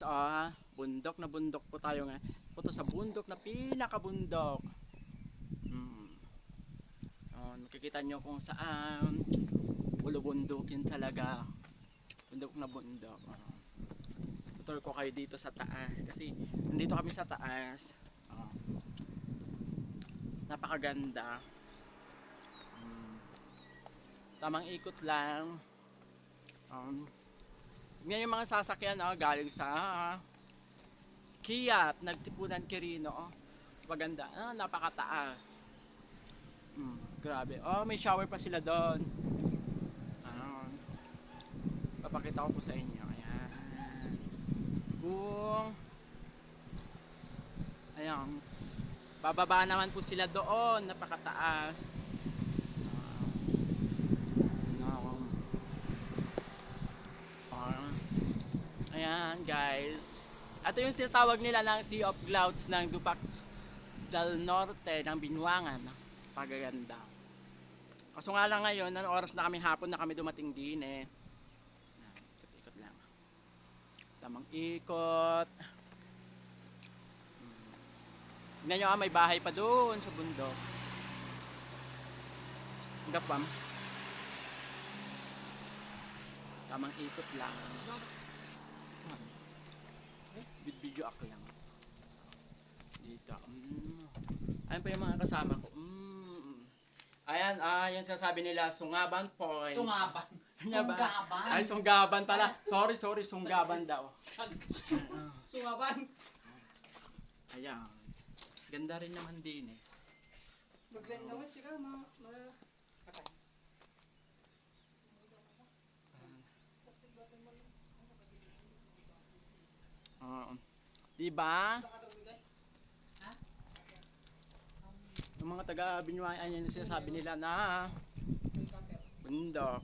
Ito bundok na bundok po tayo nga. Punta sa bundok na pinakabundok. Makikita nyo kung saan bulubundukin talaga. Bundok na bundok. Tutur ko kayo dito sa taas kasi nandito kami sa taas. Napakaganda. Tamang ikot lang. Tingnan yung mga sasakyan galing sa Kia at nagtipunan Quirino. Maganda. Napakataas. Grabe. May shower pa sila doon. Papakita ko po sa inyo. Ayan. Ayan. Bababa naman po sila doon. Napakataas. Ayan guys. Ito yung tinatawag nila ng Sea of Clouds ng Dupac del Norte ng Binuangan. Pagaganda. Kaso nga lang ngayon, oras na kami hapon na kami dumating din Ikot-ikot lang. Tamang ikot. Tignan nyo may bahay pa doon sa bundok. Gapam. Tamang ikot lang. Video ako lang. Dito. Ayan pa yung mga kasama ko. Ayan, yung sasabi nila, Sungaban Point. Sungaban. Sunggaban. Ay, Sunggaban pala. Sorry, Sunggaban daw. Sungaban. Ayan. Ganda rin naman din Maglain naman siya patay. Diba? Yung mga taga Binuayan yan sinasabi nila na bundok.